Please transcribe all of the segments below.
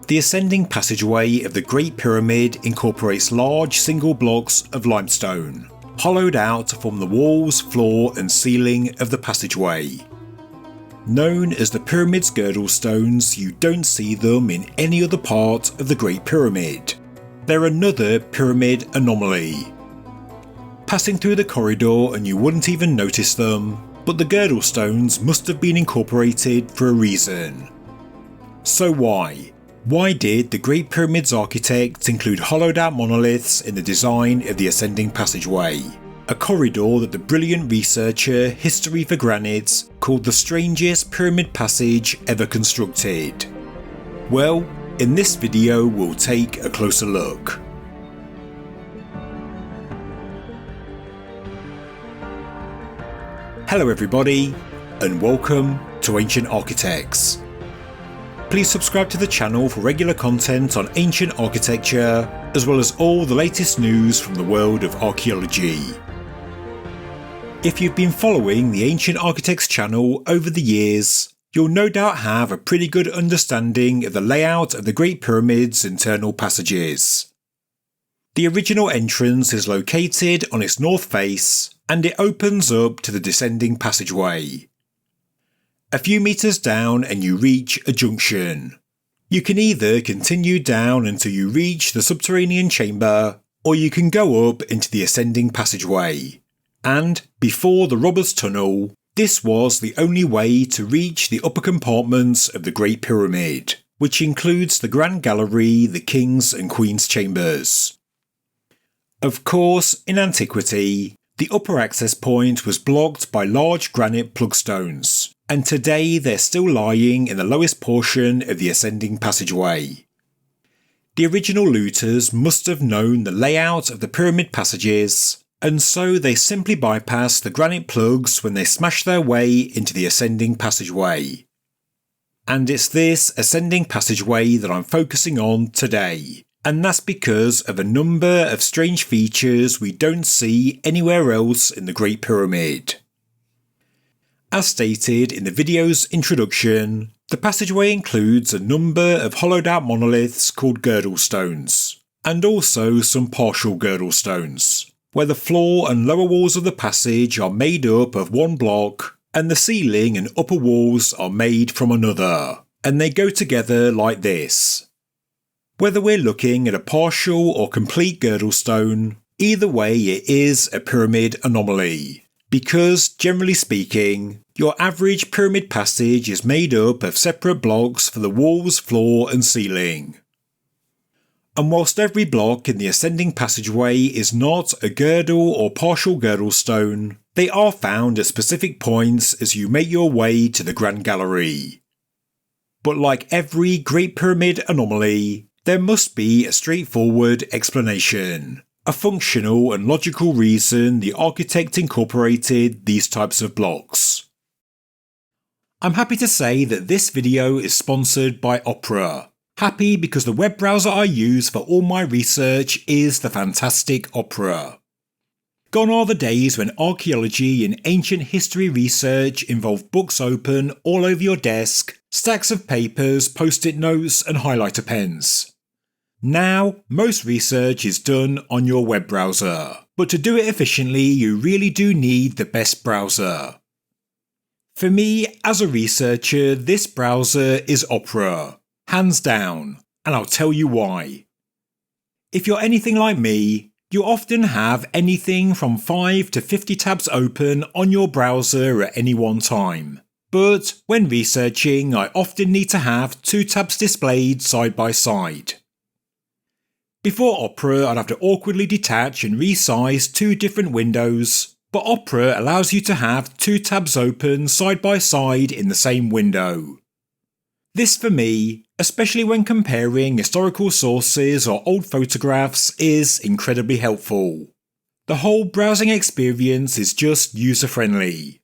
The Ascending Passageway of the Great Pyramid incorporates large single blocks of limestone, hollowed out to form the walls, floor and ceiling of the passageway. Known as the pyramid's Girdle Stones, you don't see them in any other part of the Great Pyramid. They're another pyramid anomaly. Passing through the corridor and you wouldn't even notice them, but the Girdle Stones must have been incorporated for a reason. So why? Why did the Great Pyramid's architects include hollowed out monoliths in the design of the Ascending Passageway? A corridor that the brilliant researcher History for Granite called the strangest pyramid passage ever constructed. Well, in this video we'll take a closer look. Hello everybody, and welcome to Ancient Architects. Please subscribe to the channel for regular content on ancient architecture, as well as all the latest news from the world of archaeology. If you've been following the Ancient Architects channel over the years, you'll no doubt have a pretty good understanding of the layout of the Great Pyramid's internal passages. The original entrance is located on its north face, and it opens up to the descending passageway. A few meters down and you reach a junction. You can either continue down until you reach the subterranean chamber, or you can go up into the ascending passageway. And, before the Robbers' Tunnel, this was the only way to reach the upper compartments of the Great Pyramid, which includes the Grand Gallery, the King's and Queen's Chambers. Of course, in antiquity, the upper access point was blocked by large granite plugstones, and today they're still lying in the lowest portion of the ascending passageway. The original looters must have known the layout of the pyramid passages, and so they simply bypassed the granite plugs when they smashed their way into the ascending passageway. And it's this ascending passageway that I'm focusing on today, and that's because of a number of strange features we don't see anywhere else in the Great Pyramid. As stated in the video's introduction, the passageway includes a number of hollowed out monoliths called Girdle Stones, and also some partial Girdle Stones, where the floor and lower walls of the passage are made up of one block, and the ceiling and upper walls are made from another, and they go together like this. Whether we're looking at a partial or complete Girdle Stone, either way it is a pyramid anomaly. Because, generally speaking, your average pyramid passage is made up of separate blocks for the walls, floor and ceiling. And whilst every block in the ascending passageway is not a girdle or partial girdle stone, they are found at specific points as you make your way to the Grand Gallery. But like every Great Pyramid anomaly, there must be a straightforward explanation. A functional and logical reason the architect incorporated these types of blocks. I'm happy to say that this video is sponsored by Opera. Happy because the web browser I use for all my research is the fantastic Opera. Gone are the days when archaeology and ancient history research involved books open all over your desk, stacks of papers, post-it notes and highlighter pens. Now, most research is done on your web browser, but to do it efficiently you really do need the best browser. For me, as a researcher, this browser is Opera, hands down, and I'll tell you why. If you're anything like me, you often have anything from 5 to 50 tabs open on your browser at any one time. But when researching, I often need to have 2 tabs displayed side by side. Before Opera, I'd have to awkwardly detach and resize 2 different windows, but Opera allows you to have 2 tabs open side by side in the same window. This for me, especially when comparing historical sources or old photographs, is incredibly helpful. The whole browsing experience is just user-friendly.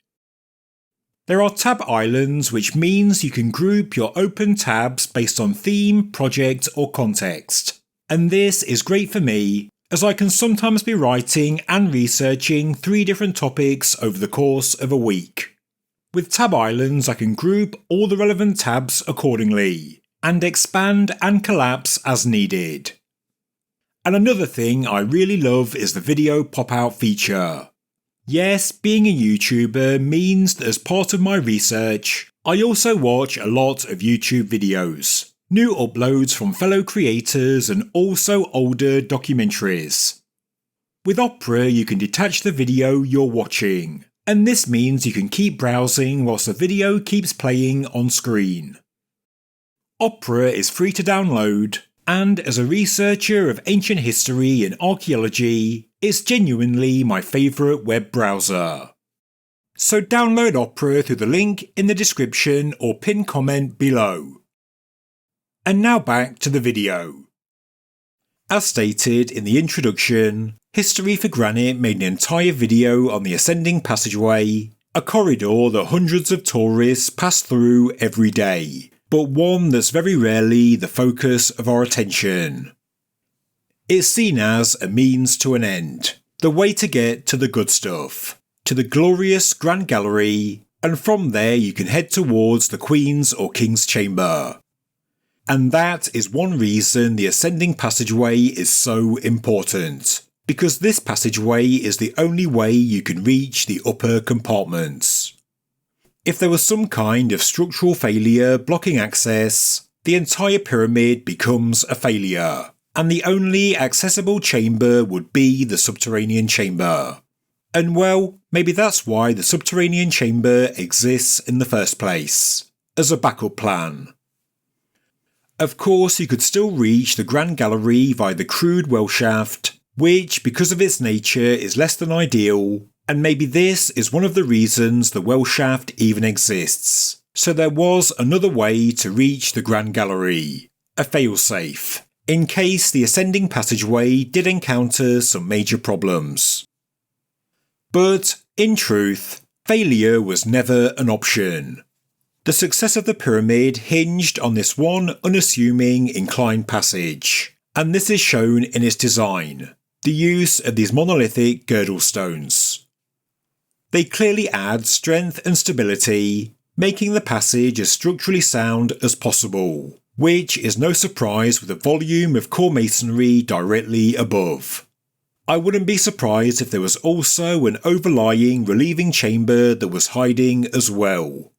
There are tab islands, which means you can group your open tabs based on theme, project or context. And this is great for me, as I can sometimes be writing and researching 3 different topics over the course of a week. With tab islands, I can group all the relevant tabs accordingly, and expand and collapse as needed. And another thing I really love is the video pop-out feature. Yes, being a YouTuber means that as part of my research, I also watch a lot of YouTube videos, new uploads from fellow creators and also older documentaries. With Opera, you can detach the video you're watching, and this means you can keep browsing whilst the video keeps playing on screen. Opera is free to download, and as a researcher of ancient history and archaeology, it's genuinely my favourite web browser. So download Opera through the link in the description or pinned comment below. And now back to the video. As stated in the introduction, History for Granite made an entire video on the Ascending Passageway, a corridor that hundreds of tourists pass through every day, but one that's very rarely the focus of our attention. It's seen as a means to an end, the way to get to the good stuff, to the glorious Grand Gallery, and from there you can head towards the Queen's or King's Chamber. And that is one reason the Ascending Passageway is so important, because this passageway is the only way you can reach the upper compartments. If there was some kind of structural failure blocking access, the entire pyramid becomes a failure, and the only accessible chamber would be the subterranean chamber. And well, maybe that's why the subterranean chamber exists in the first place, as a backup plan. Of course, you could still reach the Grand Gallery via the crude well shaft, which, because of its nature, is less than ideal, and maybe this is one of the reasons the well shaft even exists. So there was another way to reach the Grand Gallery, a failsafe, in case the Ascending Passageway did encounter some major problems. But, in truth, failure was never an option. The success of the pyramid hinged on this one unassuming inclined passage, and this is shown in its design, the use of these monolithic girdle stones. They clearly add strength and stability, making the passage as structurally sound as possible, which is no surprise with the volume of core masonry directly above. I wouldn't be surprised if there was also an overlying relieving chamber that was hiding as well.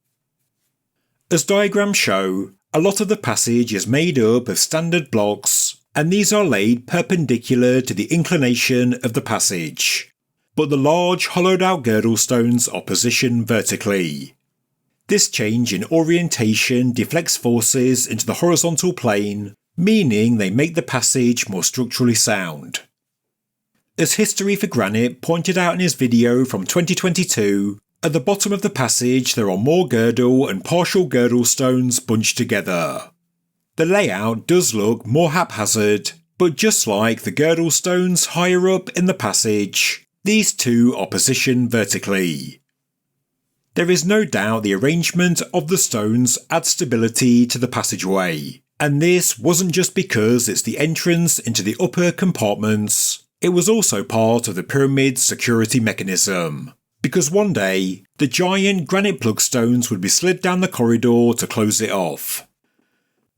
As diagrams show, a lot of the passage is made up of standard blocks, and these are laid perpendicular to the inclination of the passage. But the large hollowed out girdle stones are positioned vertically. This change in orientation deflects forces into the horizontal plane, meaning they make the passage more structurally sound. As History for Granite pointed out in his video from 2022, at the bottom of the passage there are more girdle and partial girdle stones bunched together. The layout does look more haphazard, but just like the girdle stones higher up in the passage, these two are positioned vertically. There is no doubt the arrangement of the stones adds stability to the passageway, and this wasn't just because it's the entrance into the upper compartments, it was also part of the pyramid's security mechanism, because one day, the giant granite plug stones would be slid down the corridor to close it off.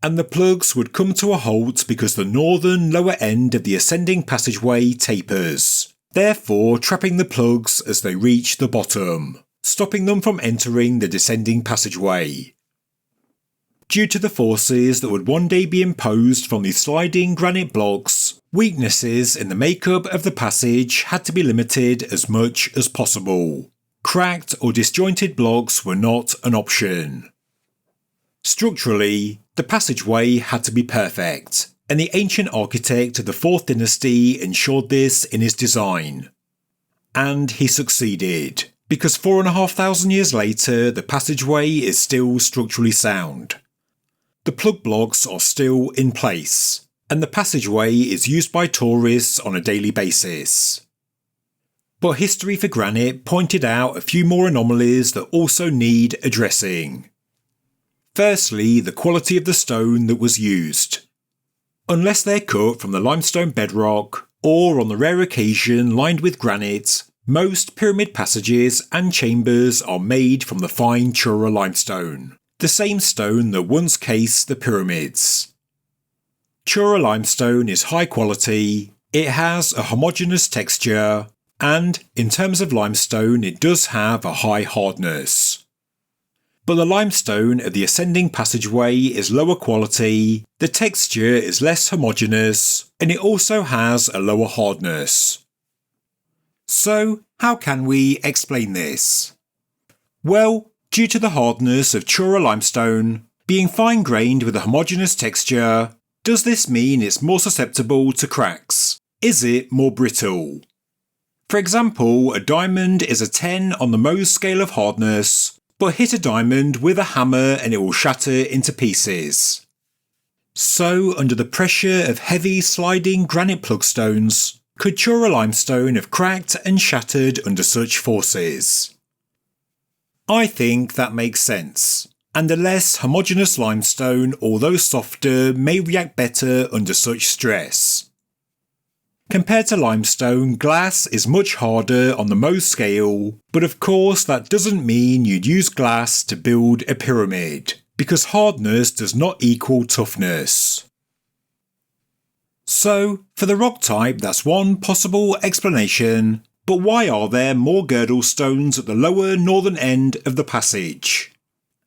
And the plugs would come to a halt because the northern lower end of the ascending passageway tapers, therefore trapping the plugs as they reach the bottom, stopping them from entering the descending passageway. Due to the forces that would one day be imposed from these sliding granite blocks, weaknesses in the makeup of the passage had to be limited as much as possible. Cracked or disjointed blocks were not an option. Structurally, the passageway had to be perfect, and the ancient architect of the 4th dynasty ensured this in his design. And he succeeded, because 4,500 years later the passageway is still structurally sound. The plug blocks are still in place, and the passageway is used by tourists on a daily basis. But History for Granite pointed out a few more anomalies that also need addressing. Firstly, the quality of the stone that was used. Unless they're cut from the limestone bedrock, or on the rare occasion lined with granite, Most pyramid passages and chambers are made from the fine Chura limestone, the same stone that once cased the pyramids. Chura limestone is high quality, it has a homogeneous texture, and in terms of limestone it does have a high hardness. But the limestone of the Ascending Passageway is lower quality, the texture is less homogeneous, and it also has a lower hardness. So, how can we explain this? Well, due to the hardness of Chura limestone, being fine-grained with a homogeneous texture, does this mean it's more susceptible to cracks? Is it more brittle? For example, a diamond is a 10 on the Mohs scale of hardness, but hit a diamond with a hammer and it will shatter into pieces. So, under the pressure of heavy sliding granite plugstones, could Chura limestone have cracked and shattered under such forces? I think that makes sense, and a less homogeneous limestone, although softer, may react better under such stress. Compared to limestone, glass is much harder on the Mohs scale, but of course that doesn't mean you'd use glass to build a pyramid, because hardness does not equal toughness. So, for the rock type, that's one possible explanation, but why are there more girdle stones at the lower northern end of the passage?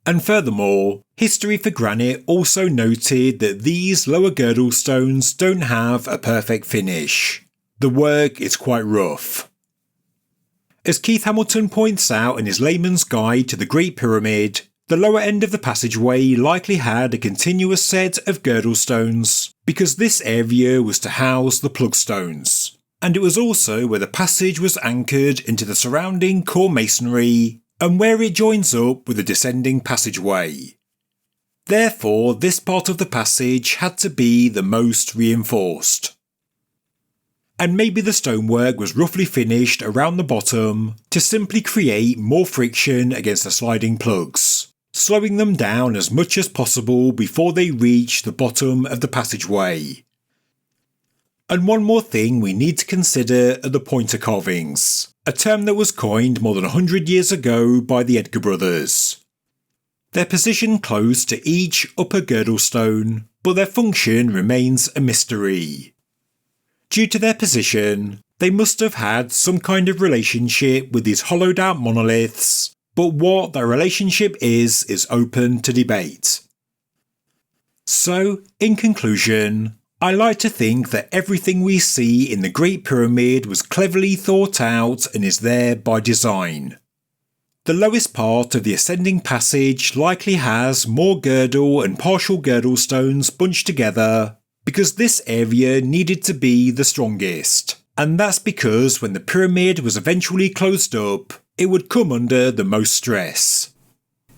And furthermore, history for granite also noted that these lower girdle stones don't have a perfect finish. The work is quite rough. As Keith Hamilton points out in his layman's guide to the Great Pyramid, the lower end of the passageway likely had a continuous set of girdle stones, because this area was to house the plugstones, and it was also where the passage was anchored into the surrounding core masonry, and where it joins up with the descending passageway. Therefore, this part of the passage had to be the most reinforced. And maybe the stonework was roughly finished around the bottom to simply create more friction against the sliding plugs, slowing them down as much as possible before they reach the bottom of the passageway. And one more thing we need to consider are the pointer carvings, a term that was coined more than 100 years ago by the Edgar brothers. They're positioned close to each upper girdle stone, but their function remains a mystery. Due to their position, they must have had some kind of relationship with these hollowed out monoliths, but what that relationship is open to debate. So, in conclusion, I like to think that everything we see in the Great Pyramid was cleverly thought out and is there by design. The lowest part of the Ascending Passage likely has more girdle and partial girdle stones bunched together, because this area needed to be the strongest, and that's because when the pyramid was eventually closed up, it would come under the most stress.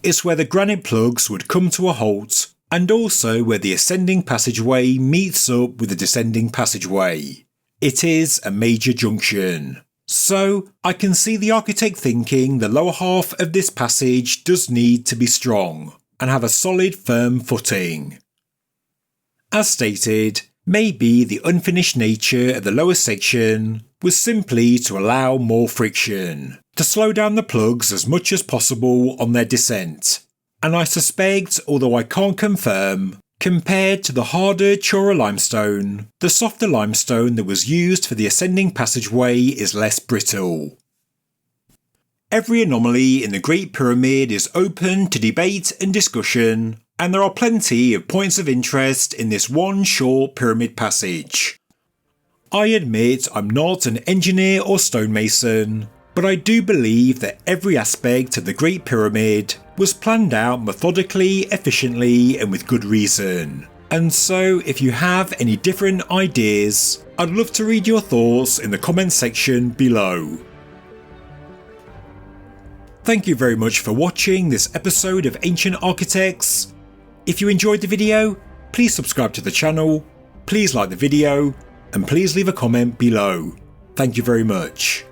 It's where the granite plugs would come to a halt, and also where the Ascending Passageway meets up with the Descending Passageway. It is a major junction. So, I can see the architect thinking the lower half of this passage does need to be strong, and have a solid firm footing. As stated, maybe the unfinished nature of the lower section was simply to allow more friction, to slow down the plugs as much as possible on their descent. And I suspect, although I can't confirm, compared to the harder Chura limestone, the softer limestone that was used for the Ascending Passageway is less brittle. Every anomaly in the Great Pyramid is open to debate and discussion, and there are plenty of points of interest in this one short pyramid passage. I admit I'm not an engineer or stonemason, but I do believe that every aspect of the Great Pyramid was planned out methodically, efficiently, and with good reason. And so, if you have any different ideas, I'd love to read your thoughts in the comments section below. Thank you very much for watching this episode of Ancient Architects. If you enjoyed the video, please subscribe to the channel, please like the video, and please leave a comment below. Thank you very much.